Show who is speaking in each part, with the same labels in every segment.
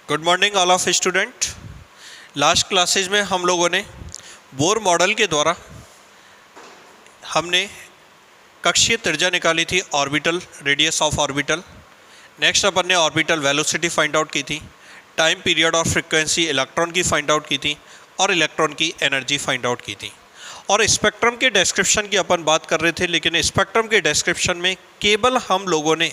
Speaker 1: Good morning all of student. Last classes में हम लोगों ने बोर मॉडल के द्वारा हमने कक्षीय त्रिज्या निकाली थी, orbital radius of orbital. Next अपन ने ऑर्बिटल वेलोसिटी फाइंड आउट की थी, टाइम पीरियड और फ्रीक्वेंसी इलेक्ट्रॉन की फाइंड आउट की थी और इलेक्ट्रॉन की एनर्जी फाइंड आउट की थी। और स्पेक्ट्रम के डिस्क्रिप्शन की अपन बात कर रहे थे, लेकिन स्पेक्ट्रम के डिस्क्रिप्शन में केवल हम लोगों ने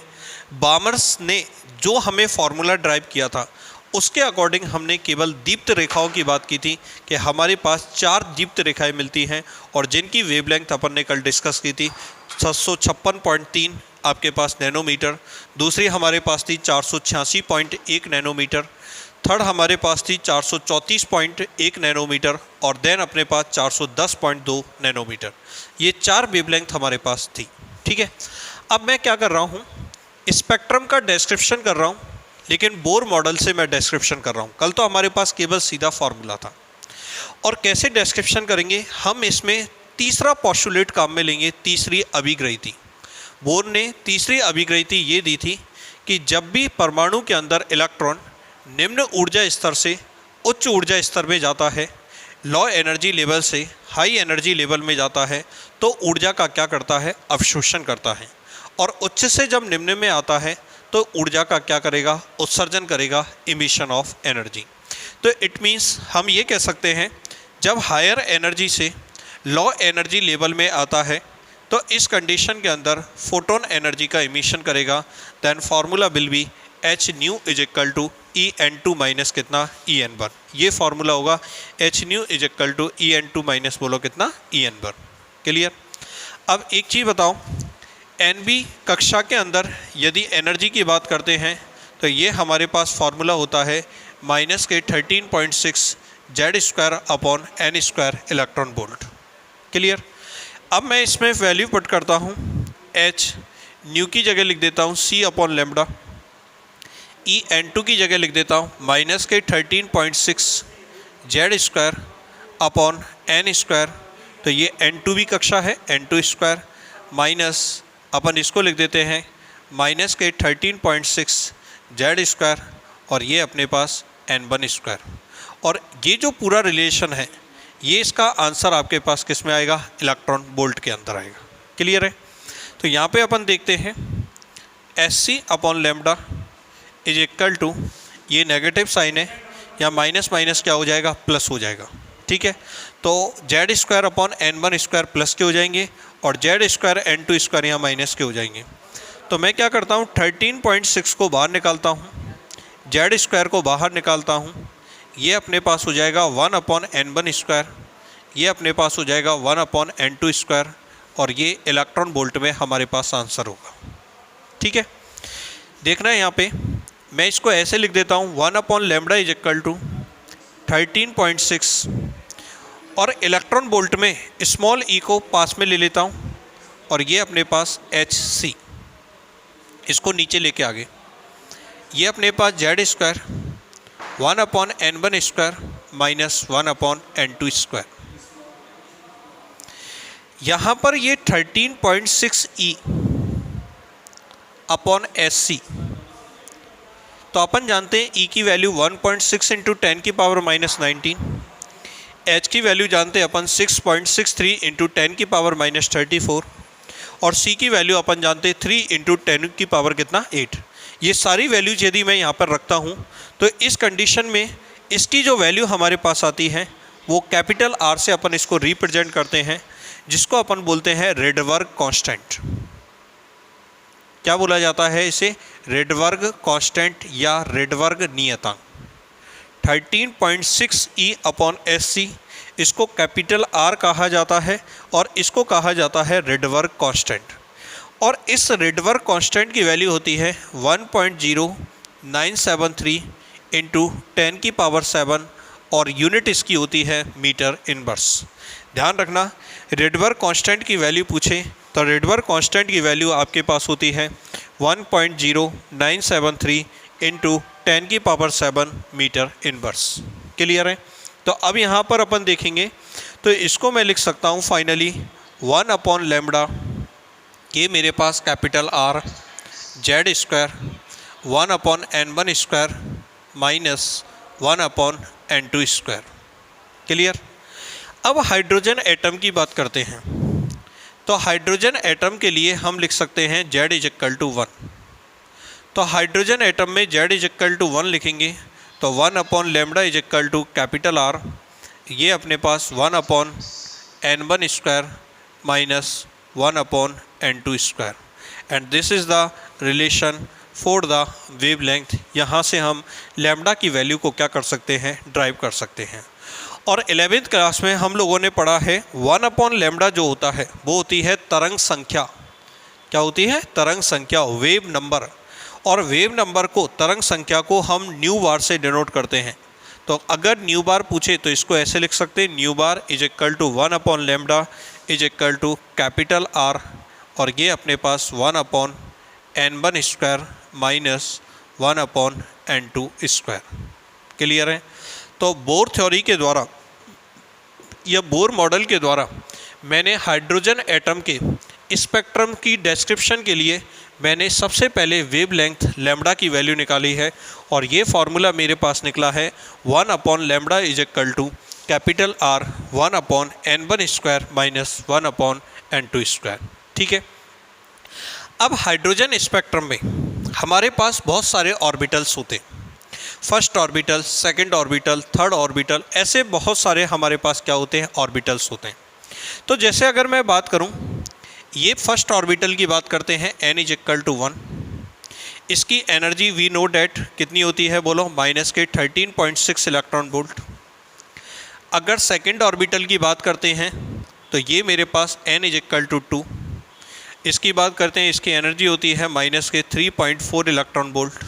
Speaker 1: बामर्स ने जो हमें फॉर्मूला ड्राइव किया था उसके अकॉर्डिंग हमने केवल दीप्त रेखाओं की बात की थी कि हमारे पास 4 दीप्त रेखाएं मिलती हैं और जिनकी वेवलेंथ अपन ने कल डिस्कस की थी 756.3 आपके पास नैनोमीटर। दूसरी हमारे पास थी 486.1 नैनोमीटर। थर्ड हमारे पास थी 434.1 नैनोमीटर और देन अपने पास 410.2 नैनोमीटर। ये 4 वेवलेंथ हमारे पास थी। ठीक है, अब मैं क्या कर रहा हूँ, स्पेक्ट्रम का डिस्क्रिप्शन कर रहा हूँ, लेकिन बोर मॉडल से मैं डिस्क्रिप्शन कर रहा हूँ। कल तो हमारे पास केवल सीधा फार्मूला था। और कैसे डिस्क्रिप्शन करेंगे, हम इसमें तीसरा पोस्टुलेट काम में लेंगे, तीसरी अभिग्रहिति। बोर ने तीसरी अभिग्रहिति ये दी थी कि जब भी परमाणु के अंदर इलेक्ट्रॉन निम्न ऊर्जा स्तर से उच्च ऊर्जा स्तर में जाता है, लो एनर्जी लेवल से हाई एनर्जी लेवल में जाता है, तो ऊर्जा का क्या करता है, अवशोषण करता है। और उच्च से जब निम्न में आता है तो ऊर्जा का क्या करेगा, उत्सर्जन करेगा, इमिशन ऑफ एनर्जी। तो इट मीन्स हम ये कह सकते हैं जब हायर एनर्जी से लो एनर्जी लेवल में आता है तो इस कंडीशन के अंदर फोटोन एनर्जी का इमिशन करेगा। Then formula will be H nu is equal to E N two minus कितना, ई एन वन। ये फार्मूला होगा H nu is equal to E N two minus बोलो कितना, ई एन वन। क्लियर। अब एक चीज़ बताओ, NB कक्षा के अंदर यदि एनर्जी की बात करते हैं तो ये हमारे पास फार्मूला होता है माइनस के 13.6 Z square upon N square electron volt. Clear. अब मैं इसमें वैल्यू पुट करता हूँ, एच न्यू की जगह लिख देता हूँ c upon lambda, E N two की जगह लिख देता हूँ माइनस के 13.6 Z square upon N square. तो ये एन टू भी कक्षा है, एन टू स्क्वायर माइनस अपन इसको लिख देते हैं माइनस के 13.6 जेड स्क्वायर और ये अपने पास एन वन स्क्वायर। और ये जो पूरा रिलेशन है ये इसका आंसर आपके पास किस में आएगा, इलेक्ट्रॉन वोल्ट के अंदर आएगा। क्लियर है। तो यहाँ पे अपन देखते हैं S C upon lambda is equal to, ये नेगेटिव साइन है, या माइनस माइनस क्या हो जाएगा, प्लस हो जाएगा। ठीक है, तो Z square upon N one square plus के हो जाएंगे और Z square N two square यहाँ माइनस के हो जाएंगे। तो मैं क्या करता हूँ, 13.6 को बाहर निकालता हूँ, जेड स्क्वायर को बाहर निकालता हूँ, ये अपने पास हो जाएगा 1 अपॉन एन वन स्क्वायर, ये अपने पास हो जाएगा 1 अपॉन एन टू स्क्वायर और ये इलेक्ट्रॉन वोल्ट में हमारे पास आंसर होगा। ठीक है, देखना है यहाँ पे मैं इसको ऐसे लिख देता हूँ 1 upon lambda is equal to 13.6 और इलेक्ट्रॉन वोल्ट में स्मॉल ई को पास में ले लेता हूँ और ये अपने पास एच सी, इसको नीचे लेके आगे, ये अपने पास Z square 1 upon N one square minus 1 upon n two square. यहाँ पर ये 13.6 ई अपॉन एस सी, तो अपन जानते हैं ई की वैल्यू 1.6 इंटू 10 की पावर माइनस 19, एच की वैल्यू जानते हैं अपन 6.63 इंटू 10 की पावर माइनस 34 और सी की वैल्यू अपन जानते हैं 3 इंटू 10 की पावर कितना, 8। ये सारी वैल्यूज यदि मैं यहाँ पर रखता हूँ तो इस कंडीशन में इसकी जो वैल्यू हमारे पास आती है वो कैपिटल आर से अपन इसको रिप्रेजेंट करते हैं, जिसको अपन बोलते हैं रेडबर्ग कांस्टेंट। क्या बोला जाता है इसे, रेडबर्ग कांस्टेंट या रेडबर्ग नियतांक। 13.6 ई अपॉन एस सी, इसको कैपिटल आर कहा जाता है और इसको कहा जाता है रेडबर्ग कांस्टेंट। और इस रेडबर्ग कांस्टेंट की वैल्यू होती है 1.0973 इंटू 10 की पावर 7 और यूनिट इसकी होती है मीटर इनवर्स। ध्यान रखना, रेडबर्ग कांस्टेंट की वैल्यू पूछे तो रेडबर्ग कांस्टेंट की वैल्यू आपके पास होती है 1.0973 इंटू 10 की पावर 7 मीटर इनवर्स। क्लियर है। तो अब यहाँ पर अपन देखेंगे तो इसको मैं लिख सकता हूँ फाइनली 1 अपॉन लेमडा, ये मेरे पास capital R, Z square 1 upon N one square minus 1/n2 square. Clear. अब हाइड्रोजन एटम की बात करते हैं। तो हाइड्रोजन एटम के लिए हम लिख सकते हैं Z इज इक्वल टू 1। तो हाइड्रोजन एटम में Z इज इक्वल टू 1 लिखेंगे तो 1/λ is equal to capital R, ये अपने पास 1/n1 square minus 1/n2 square, and this is the relation for the wavelength. यहाँ से हम लैम्डा की वैल्यू को क्या कर सकते हैं, ड्राइव कर सकते हैं। और 11th क्लास में हम लोगों ने पढ़ा है 1/λ जो होता है वो होती है तरंग संख्या। क्या होती है? तरंग संख्या, वेव नंबर। और वेव नंबर को, तरंग संख्या को हम न्यू बार से डिनोट करते हैं। तो अगर न्यू बार पूछे तो इसको ऐसे लिख सकते हैं, nu bar is equal to 1/λ is equal to capital R, और ये अपने पास 1/n1 square minus 1/n2 square. Clear है। तो बोर थ्योरी के द्वारा या बोर मॉडल के द्वारा मैंने हाइड्रोजन एटम के स्पेक्ट्रम की डिस्क्रिप्शन के लिए मैंने सबसे पहले वेवलेंथ लैम्डा की वैल्यू निकाली है, और ये फार्मूला मेरे पास निकला है 1/λ is equal to capital R 1/n1 square minus 1/n2 square. ठीक है। अब हाइड्रोजन स्पेक्ट्रम में हमारे पास बहुत सारे ऑर्बिटल्स होते हैं, first orbital, second orbital, third orbital, ऐसे बहुत सारे हमारे पास क्या होते हैं, ऑर्बिटल्स होते हैं। तो जैसे अगर मैं बात करूं, ये फर्स्ट ऑर्बिटल की बात करते हैं, n इज इक्वल टू 1। इसकी एनर्जी वी नो डेट कितनी होती है, बोलो, माइनस के 13.6 इलेक्ट्रॉन वोल्ट। अगर सेकंड ऑर्बिटल की बात करते हैं तो ये मेरे पास n इज इक्वल टू 2। इसकी बात करते हैं, इसकी एनर्जी होती है माइनस के 3.4 इलेक्ट्रॉन वोल्ट।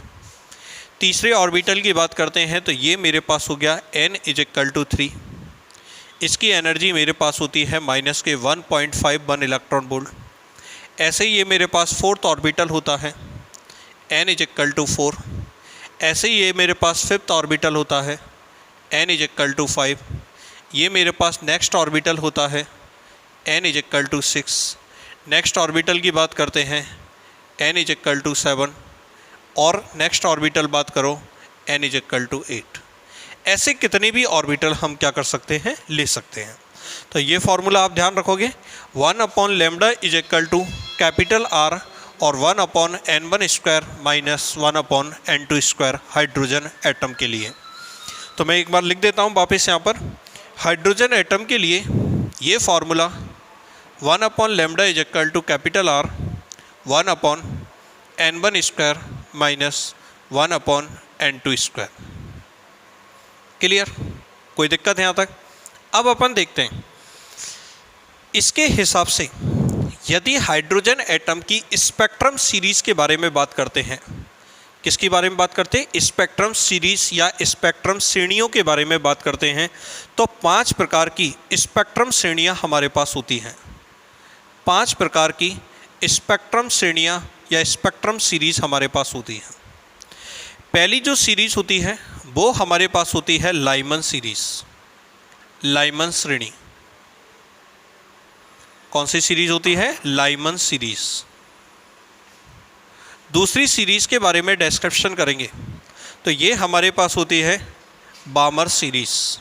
Speaker 1: तीसरे ऑर्बिटल की बात करते हैं तो ये मेरे पास हो गया n इज इक्वल टू 3। इसकी एनर्जी मेरे पास होती है माइनस के 1.51 इलेक्ट्रॉन वोल्ट। ऐसे ही ये मेरे पास फोर्थ ऑर्बिटल होता है, n इज इक्वल टू 4। ऐसे ही ये मेरे पास फिफ्थ ऑर्बिटल होता है, n इज इक्वल टू 5। ये मेरे पास नेक्स्ट ऑर्बिटल होता है, n is equal to 6। Next orbital की बात करते हैं, n इज इक्वल टू 7, और नेक्स्ट ऑर्बिटल बात करो, n इज इक्वल टू 8। ऐसे कितने भी ऑर्बिटल हम क्या कर सकते हैं, ले सकते हैं। तो ये फॉर्मूला आप ध्यान रखोगे, 1/λ is equal to capital R और 1/n1 square minus 1/n2 square hydrogen atom के लिए। तो मैं एक बार लिख देता हूँ वापस यहाँ पर, हाइड्रोजन एटम के लिए ये formula 1/λ is equal to capital R 1/n1 square minus 1/n2 square. Clear? कोई दिक्कत है यहाँ तक? अब अपन देखते हैं इसके हिसाब से यदि हाइड्रोजन एटम की स्पेक्ट्रम सीरीज़ के बारे में बात करते हैं। किसके बारे में बात करते हैं? स्पेक्ट्रम सीरीज़ या स्पेक्ट्रम श्रेणियों के बारे में बात करते हैं। तो 5 प्रकार की स्पेक्ट्रम श्रेणियाँ हमारे पास होती हैं। 5 प्रकार की स्पेक्ट्रम श्रेणियाँ या स्पेक्ट्रम सीरीज़ हमारे पास होती हैं। पहली जो सीरीज़ होती है वो हमारे पास होती है लाइमन सीरीज़, लाइमन श्रेणी। कौन सी सीरीज़ होती है? Lyman series. दूसरी सीरीज़ के बारे में डिस्क्रिप्शन करेंगे तो ये हमारे पास होती है बामर सीरीज़,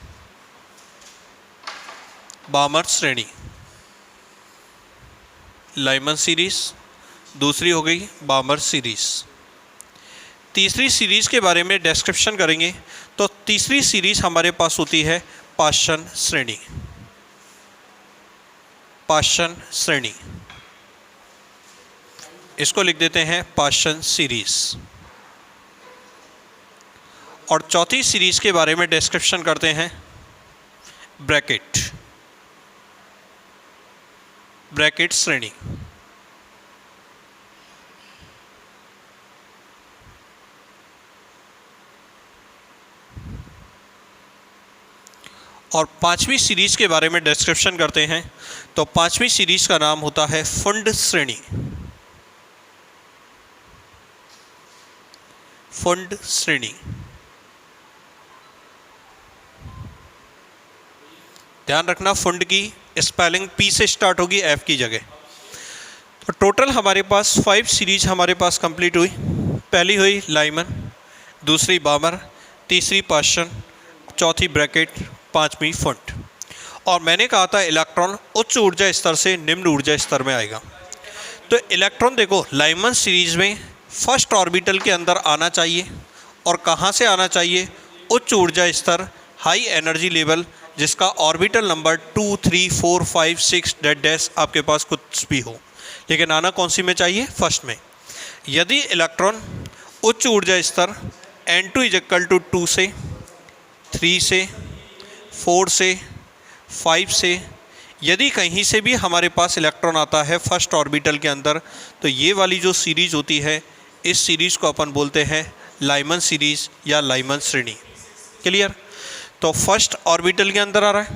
Speaker 1: बामर श्रेणी, लाइमन सीरीज़। दूसरी हो गई बामर सीरीज़। तीसरी सीरीज़ के बारे में डिस्क्रिप्शन करेंगे तो तीसरी सीरीज़ हमारे पास होती है पाशन श्रेणी, पाशन श्रेणी। इसको लिख देते हैं पाशन सीरीज़। और चौथी सीरीज़ के बारे में डिस्क्रिप्शन करते हैं ब्रैकेट, ब्रैकेट श्रेणी। और पांचवी सीरीज़ के बारे में डिस्क्रिप्शन करते हैं तो पांचवी सीरीज़ का नाम होता है फंड श्रेणी, फंड श्रेणी। ध्यान रखना फंड की स्पेलिंग पी से स्टार्ट होगी, एफ की जगह। तो टोटल हमारे पास 5 सीरीज हमारे पास कंप्लीट हुई। पहली हुई लाइमन, दूसरी बामर, तीसरी पोजीशन, चौथी ब्रैकेट, पांचवी फुट। और मैंने कहा था इलेक्ट्रॉन उच्च ऊर्जा स्तर से निम्न ऊर्जा स्तर में आएगा। तो इलेक्ट्रॉन देखो लाइमन सीरीज में फर्स्ट ऑर्बिटल के अंदर आना चाहिए, और कहाँ से आना चाहिए? उच्च ऊर्जा स्तर, हाई एनर्जी लेवल, जिसका ऑर्बिटल नंबर 2, 3, 4, 5, 6 डैश आपके पास कुछ भी हो, लेकिन आना कौन सी में चाहिए? फर्स्ट में। यदि इलेक्ट्रॉन उच्च ऊर्जा स्तर N2 = 2 से, 3 से, 4 से, 5 से, यदि कहीं से भी हमारे पास इलेक्ट्रॉन आता है फर्स्ट ऑर्बिटल के अंदर, तो ये वाली जो सीरीज़ होती है, इस सीरीज़ को अपन बोलते हैं लाइमन सीरीज़ या लाइमन श्रेणी। क्लियर? तो फर्स्ट ऑर्बिटल के अंदर आ रहा है,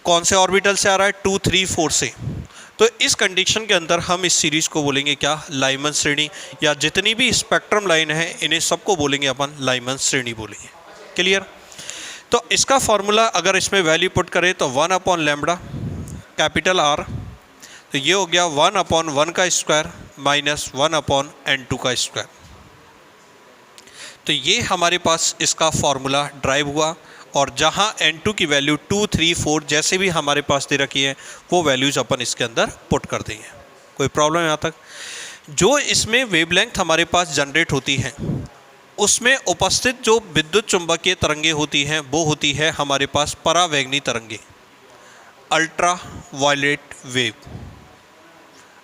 Speaker 1: कौन से ऑर्बिटल से आ रहा है? 2, 3, 4 से। तो इस कंडीशन के अंदर हम इस सीरीज़ को बोलेंगे क्या? लाइमन श्रेणी, या जितनी भी स्पेक्ट्रम लाइन है इन्हें सबको बोलेंगे अपन लाइमन श्रेणी बोलेंगे। क्लियर? तो इसका फॉर्मूला अगर इसमें वैल्यू पुट करें तो 1/λ कैपिटल R, तो ये हो गया 1/1 का स्क्वायर माइनस 1/N2 का स्क्वायर। तो ये हमारे पास इसका फॉर्मूला ड्राइव हुआ, और जहाँ N2 की वैल्यू 2, 3, 4 जैसे भी हमारे पास दे रखी है वो वैल्यूज़ अपन इसके अंदर पुट कर देंगे। कोई प्रॉब्लम यहाँ तक? जो इसमें वेवलेंथ हमारे पास जनरेट होती है उसमें उपस्थित जो विद्युत चुंबकीय तरंगे होती हैं वो होती है हमारे पास परावैगनी तरंगे, ultraviolet wave,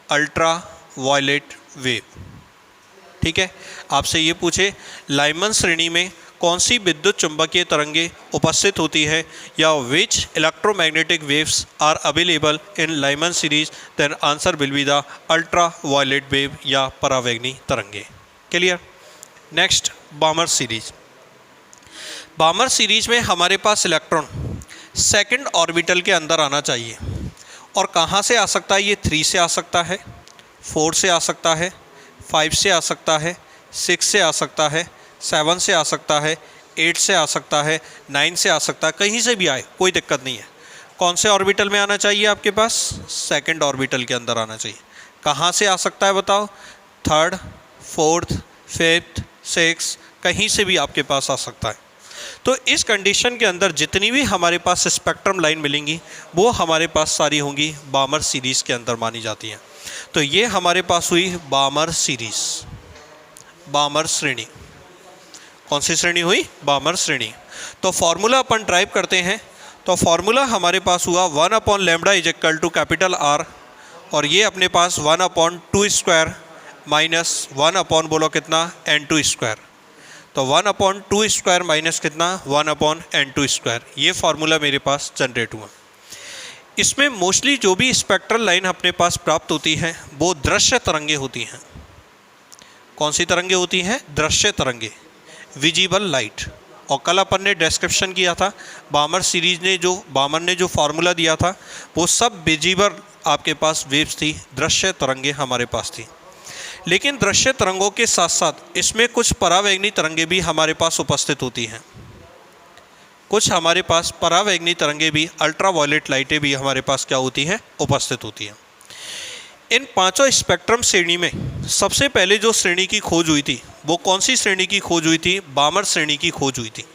Speaker 1: ultraviolet wave. ठीक है, आपसे ये पूछे लाइमन श्रेणी में कौन सी विद्युत चुंबकीय तरंगे उपस्थित होती है, या which electromagnetic waves are available in Lyman series, then answer will be the ultraviolet wave या परावैगनी तरंगे। Clear? Next, Balmer series. Balmer series में हमारे पास इलेक्ट्रॉन सेकंड ऑर्बिटल के अंदर आना चाहिए, और कहाँ से आ सकता है? ये 3 से आ सकता है, 4 से आ सकता है, 5 से आ सकता है, 6 से आ सकता है, 7 से आ सकता है, 8 से आ सकता है, 9 से आ सकता है, कहीं से भी आए कोई दिक्कत नहीं है। कौन से ऑर्बिटल में आना चाहिए आपके पास? सेकंड ऑर्बिटल के अंदर आना चाहिए। कहाँ से आ सकता है बताओ? थर्ड, फोर्थ, फिफ्थ, सिक्स, कहीं से भी आपके पास आ सकता है। तो इस कंडीशन के अंदर जितनी भी हमारे पास स्पेक्ट्रम लाइन मिलेंगी वो हमारे पास सारी होंगी बामर सीरीज़ के अंदर मानी जाती हैं। तो ये हमारे पास हुई बामर सीरीज़, बामर श्रेणी। कौन सी श्रेणी हुई? बामर श्रेणी। तो फॉर्मूला अपन ड्राइव करते हैं, तो फॉर्मूला हमारे पास हुआ 1/λ = कैपिटल R, और ये अपने पास 1/2 स्क्वायर माइनस 1/ बोलो कितना? N2 square. तो 1/2 स्क्वायर माइनस कितना? 1/N2 square. ये फार्मूला मेरे पास जनरेट हुआ। इसमें मोस्टली जो भी स्पेक्ट्रल लाइन अपने पास प्राप्त होती है वो दृश्य तरंगे होती हैं। कौन सी तरंगे होती हैं? दृश्य तरंगे, विजिबल लाइट। और कल अपन ने डिस्क्रिप्शन किया था, बामर सीरीज ने बामर ने जो फार्मूला दिया था वो सब विजिबल आपके पास वेव्स थी, दृश्य तरंगे हमारे पास थी। लेकिन दृश्य तरंगों के साथ साथ इसमें कुछ परावैगनी तरंगे भी हमारे पास उपस्थित होती हैं। कुछ हमारे पास परावैगनी तरंगे भी, अल्ट्रा वायलेट लाइटें भी हमारे पास क्या होती हैं? उपस्थित होती हैं। इन पांचों स्पेक्ट्रम श्रेणी में सबसे पहले जो श्रेणी की खोज हुई थी वो कौन सी श्रेणी की खोज हुई थी? बामर श्रेणी की खोज हुई थी।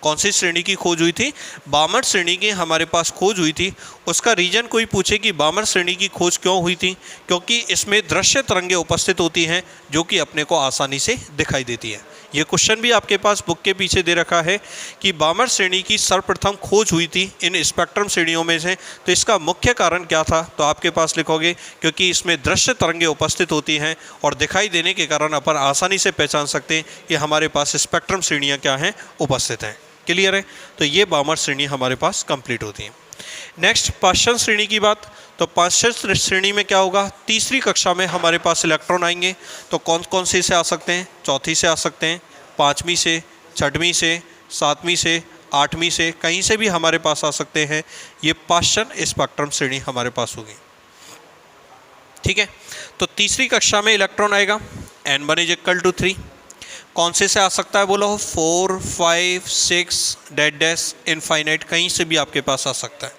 Speaker 1: कौन सी श्रेणी की खोज हुई थी? बामर श्रेणी की हमारे पास खोज हुई थी। उसका रीजन कोई पूछे कि बामर श्रेणी की खोज क्यों हुई थी? क्योंकि इसमें दृश्य तरंगे उपस्थित होती हैं जो कि अपने को आसानी से दिखाई देती है। ये क्वेश्चन भी आपके पास बुक के पीछे दे रखा है कि बामर श्रेणी की सर्वप्रथम खोज हुई थी इन स्पेक्ट्रम श्रेणियों में से, तो इसका मुख्य कारण क्या था? तो आपके पास लिखोगे क्योंकि इसमें दृश्य तरंगे उपस्थित होती हैं और दिखाई देने के कारण अपन आसानी से पहचान सकते हैं कि हमारे पास स्पेक्ट्रम श्रेणियाँ क्या हैं? उपस्थित हैं। क्लियर है? तो ये बामर श्रेणी हमारे पास कंप्लीट होती है। नेक्स्ट, पाश्चन श्रेणी की बात। तो पाश्चन श्रेणी में क्या होगा? तीसरी कक्षा में हमारे पास इलेक्ट्रॉन आएंगे। तो कौन कौन से आ सकते हैं? चौथी से आ सकते हैं, पाँचवीं से, छठवीं से, सातवीं से, आठवीं से, कहीं से भी हमारे पास आ सकते हैं। ये पाश्चन स्पेक्ट्रम श्रेणी हमारे पास होगी। ठीक है, तो तीसरी कक्षा में इलेक्ट्रॉन आएगा, N1 = 3। कौन से आ सकता है बोलो? 4, 5, 6 डैश इनफाइनाइट, कहीं से भी आपके पास आ सकता है।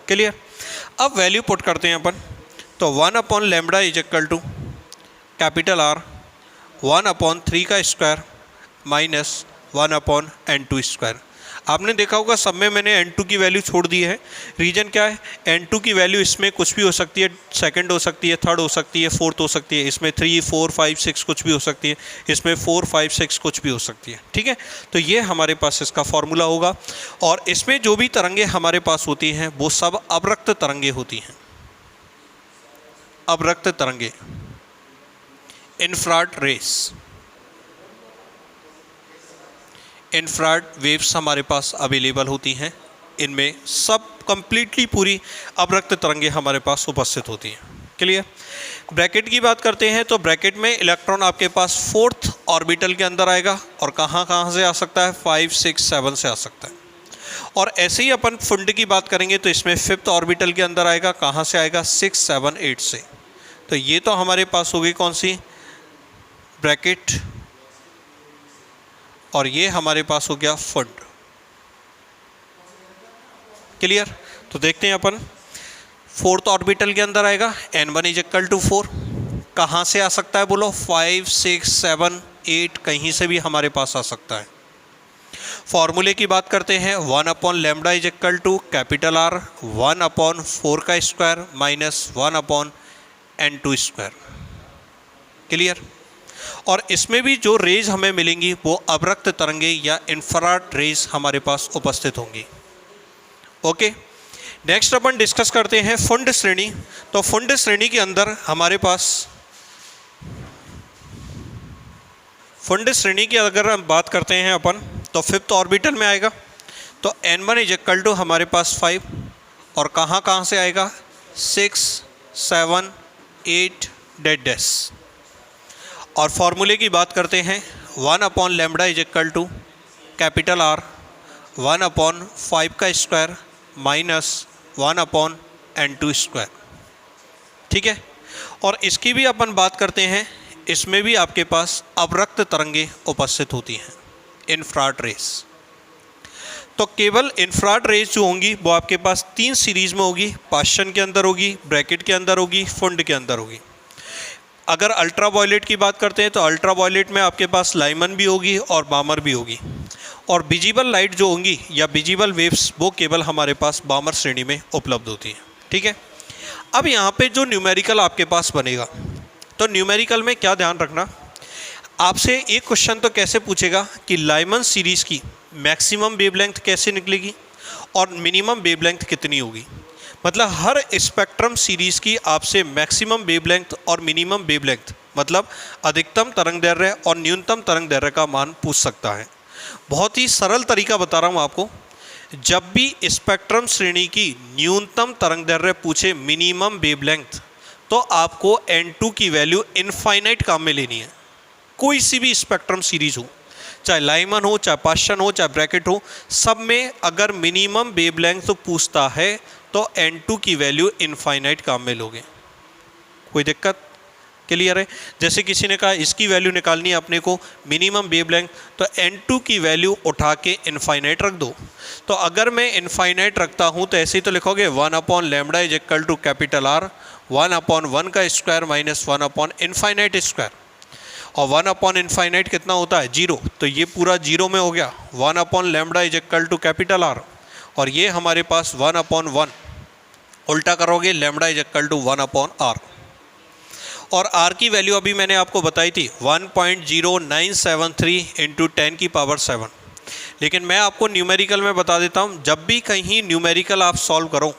Speaker 1: क्लियर? अब वैल्यू पुट करते हैं अपन। तो 1/λ = कैपिटल R 1/3 का स्क्वायर माइनस 1/n2²। आपने देखा होगा सब में मैंने n2 की वैल्यू छोड़ दी है। रीजन क्या है, n2 की वैल्यू इसमें कुछ भी हो सकती है, सेकंड हो सकती है, थर्ड हो सकती है, फोर्थ हो सकती है, इसमें 3, 4, 5, 6 कुछ भी हो सकती है, इसमें 4, 5, 6 कुछ भी हो सकती है। ठीक है, तो ये हमारे पास इसका फॉर्मूला होगा। और इसमें जो भी तरंगे हमारे पास होती हैं वो सब अवरक्त तरंगे होती हैं। अवरक्त तरंगे, इंफ्रारेड रेस, इंफ्रारेड वेव्स हमारे पास अवेलेबल होती हैं। इनमें सब कंप्लीटली पूरी अवरक्त तरंगे हमारे पास उपस्थित होती हैं। क्लियर। ब्रैकेट की बात करते हैं तो ब्रैकेट में इलेक्ट्रॉन आपके पास 4th ऑर्बिटल के अंदर आएगा और कहाँ कहाँ से आ सकता है, 5, 6, 7 से आ सकता है। और ऐसे ही अपन फुंड की बात करेंगे तो इसमें 5th ऑर्बिटल के अंदर आएगा, कहाँ से आएगा, 6, 7, 8 से। तो ये तो हमारे पास होगी कौन सी, ब्रैकेट, और ये हमारे पास हो गया फुंड। क्लियर। तो देखते हैं अपन, 4th ऑर्बिटल के अंदर आएगा, n1 = 4। कहाँ से आ सकता है बोलो, 5, 6, 7, 8 कहीं से भी हमारे पास आ सकता है। फॉर्मूले की बात करते हैं, 1/λ = R 1/4² - 1/n2²। क्लियर। और इसमें भी जो रेज हमें मिलेंगी वो अवरक्त तरंगे या इंफ्रारेड रेज हमारे पास उपस्थित होंगी। ओके, नेक्स्ट अपन डिस्कस करते हैं फुंड श्रेणी। तो फुंड श्रेणी के अंदर हमारे पास, फुंड श्रेणी की अगर हम बात करते हैं अपन तो 5th ऑर्बिटल में आएगा। तो n1 = हमारे पास 5 और कहाँ कहाँ से आएगा, 6, 7, 8 डैश। और फॉर्मूले की बात करते हैं, 1/λ = R 1/5² - 1/n2²। ठीक है। और इसकी भी अपन बात करते हैं, इसमें भी आपके पास अवरक्त तरंगे उपस्थित होती हैं, इंफ्रारेड रेस। तो केवल इंफ्रारेड रेस जो होंगी वो आपके पास 3 सीरीज में होगी, पाश्चन के अंदर होगी, ब्रैकेट के अंदर होगी, फुंड के अंदर होगी। अगर अल्ट्रा वायलेट की बात करते हैं तो अल्ट्रा वायलेट में आपके पास लाइमन भी होगी और बामर भी होगी। और विजिबल लाइट जो होंगी या विजिबल वेव्स वो केवल हमारे पास बामर श्रेणी में उपलब्ध होती हैं। ठीक है। अब यहाँ पे जो न्यूमेरिकल आपके पास बनेगा, तो न्यूमेरिकल में क्या ध्यान रखना, आपसे एक क्वेश्चन तो कैसे पूछेगा कि लाइमन सीरीज़ की मैक्सिमम वेवलेंथ कैसे निकलेगी और मिनिमम वेवलेंथ कितनी होगी। मतलब हर स्पेक्ट्रम सीरीज़ की आपसे मैक्सिमम वेवलेंथ और मिनिमम वेवलेंथ, मतलब अधिकतम तरंगदैर्घ्य और न्यूनतम तरंगदैर्घ्य का मान पूछ सकता है। बहुत ही सरल तरीका बता रहा हूँ आपको, जब भी स्पेक्ट्रम श्रेणी की न्यूनतम तरंगदैर्घ्य पूछे मिनिमम वेवलेंथ, तो आपको n2 की वैल्यू इनफाइनाइट काम में लेनी है। कोई सी भी स्पेक्ट्रम सीरीज हो, चाहे लाइमन हो, चाहे पाश्चन हो, चाहे ब्रैकेट हो, सब में अगर मिनिमम वेवलेंथ तो पूछता है तो n2 की वैल्यू इनफाइनाइट काम में लोगे। कोई दिक्कत। क्लियर है। जैसे किसी ने कहा इसकी वैल्यू निकालनी है अपने को मिनिमम वेवलेंथ, तो n2 की वैल्यू उठा के इनफाइनाइट रख दो। तो अगर मैं इनफाइनाइट रखता हूँ तो ऐसे ही तो लिखोगे 1/λ = R 1/1² - 1/∞²। और 1/∞ कितना होता है, 0। तो ये पूरा 0 में हो गया, 1/λ = R और ये हमारे पास 1/1, उल्टा करोगे λ = 1/R। और R की वैल्यू अभी मैंने आपको बताई थी 1.0973 × 10⁻⁷। लेकिन मैं आपको न्यूमेरिकल में बता देता हूँ, जब भी कहीं न्यूमेरिकल आप सॉल्व करो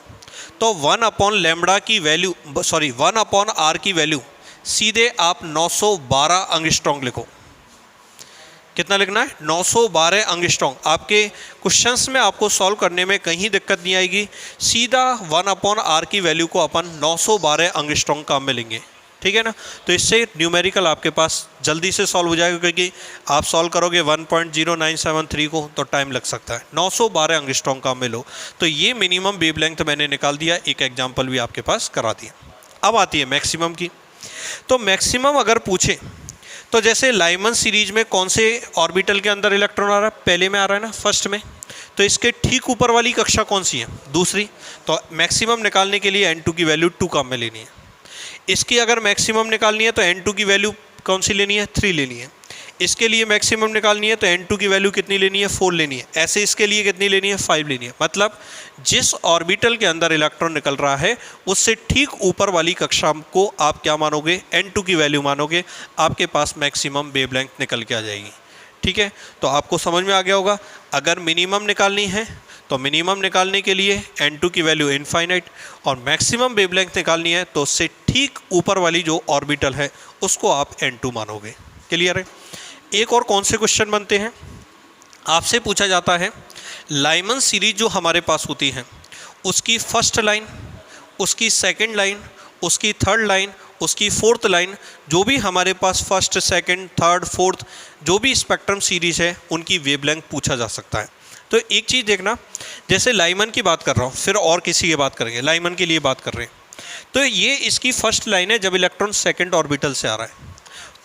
Speaker 1: तो 1/λ की वैल्यू 1/R की वैल्यू सीधे आप 912 एंगस्ट्रॉम लिखो। कितना लिखना है, 912 एंगस्ट्रॉम। आपके क्वेश्चंस में आपको सॉल्व करने में कहीं दिक्कत नहीं आएगी, सीधा 1/R की वैल्यू को अपन 912 एंगस्ट्रॉम काम में लेंगे। ठीक है ना। तो इससे न्यूमेरिकल आपके पास जल्दी से सॉल्व हो जाएगा, क्योंकि आप सॉल्व करोगे 1.0973 को तो टाइम लग सकता है। 912 एंगस्ट्रॉम काम में लो। तो ये मिनिमम वेवलेंथ मैंने निकाल दिया, एक एग्जाम्पल भी आपके पास करा दिया। अब आती है मैक्सिमम की। तो मैक्सिमम अगर पूछे तो जैसे लाइमन सीरीज में कौन से ऑर्बिटल के अंदर इलेक्ट्रॉन आ रहा है, पहले में आ रहा है ना, फर्स्ट में। तो इसके ठीक ऊपर वाली कक्षा कौन सी है, दूसरी। तो मैक्सिमम निकालने के लिए n2 की वैल्यू 2 काम में लेनी है। इसकी अगर मैक्सिमम निकालनी है तो n2 की वैल्यू कौन सी लेनी है, 3 लेनी है। इसके लिए मैक्सिमम निकालनी है तो N2 की वैल्यू कितनी लेनी है, 4 लेनी है। ऐसे इसके लिए कितनी लेनी है, 5 लेनी है। मतलब जिस ऑर्बिटल के अंदर इलेक्ट्रॉन निकल रहा है उससे ठीक ऊपर वाली कक्षा को आप क्या मानोगे, N2 की वैल्यू मानोगे, आपके पास मैक्सिमम वेवलेंथ निकल के आ जाएगी। ठीक है, तो आपको समझ में आ गया होगा। अगर मिनिमम निकालनी है तो मिनिमम निकालने के लिए N2 की वैल्यू इनफाइनाइट, और मैक्सिमम वेवलेंथ निकालनी है तो उससे ठीक ऊपर वाली जो ऑर्बिटल है उसको आप N2 मानोगे। क्लियर है। एक और कौन से क्वेश्चन बनते हैं, आपसे पूछा जाता है लाइमन सीरीज जो हमारे पास होती है उसकी फर्स्ट लाइन, उसकी सेकंड लाइन, उसकी थर्ड लाइन, उसकी फोर्थ लाइन, जो भी हमारे पास फर्स्ट सेकंड थर्ड फोर्थ जो भी स्पेक्ट्रम सीरीज है उनकी वेवलेंथ पूछा जा सकता है। तो एक चीज़ देखना, जैसे लाइमन की बात कर रहा हूँ, फिर और किसी की बात करेंगे, लाइमन के लिए बात कर रहे हैं, तो ये इसकी फर्स्ट लाइन है जब इलेक्ट्रॉन सेकंड ऑर्बिटल से आ रहा है,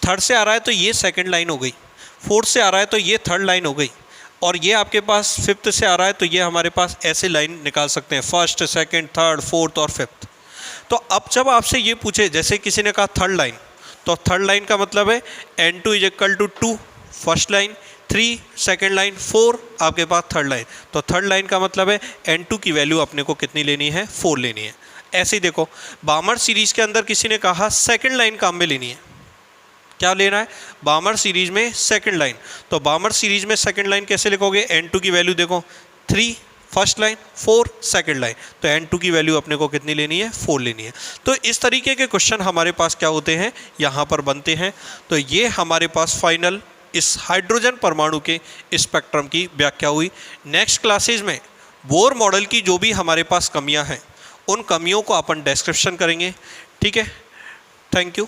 Speaker 1: थर्ड से आ रहा है तो ये सेकंड लाइन हो गई, फोर्थ से आ रहा है तो ये थर्ड लाइन हो गई, और ये आपके पास फिफ्थ से आ रहा है तो ये हमारे पास ऐसे लाइन निकाल सकते हैं, फर्स्ट सेकंड थर्ड फोर्थ और फिफ्थ। तो अब जब आपसे ये पूछे, जैसे किसी ने कहा थर्ड लाइन, तो थर्ड लाइन का मतलब है N2 = 2 first line, 3 second line, 4 आपके पास थर्ड लाइन, तो थर्ड लाइन का मतलब है N2 की वैल्यू अपने को कितनी लेनी है, 4 लेनी है। ऐसे ही देखो बामर सीरीज के अंदर किसी ने कहा सेकंड लाइन काम में लेनी है, क्या लेना है, बामर सीरीज में सेकंड लाइन, तो बामर सीरीज में सेकंड लाइन कैसे लिखोगे, N2 की वैल्यू देखो 3 फर्स्ट लाइन, 4 सेकंड लाइन, तो N2 की वैल्यू अपने को कितनी लेनी है, 4 लेनी है। तो इस तरीके के क्वेश्चन हमारे पास क्या होते हैं, यहाँ पर बनते हैं। तो ये हमारे पास फाइनल इस हाइड्रोजन परमाणु के स्पेक्ट्रम की व्याख्या हुई। नेक्स्ट क्लासेज में बोर मॉडल की जो भी हमारे पास कमियां हैं उन कमियों को अपन डिस्क्रिप्शन करेंगे। ठीक है, थैंक यू।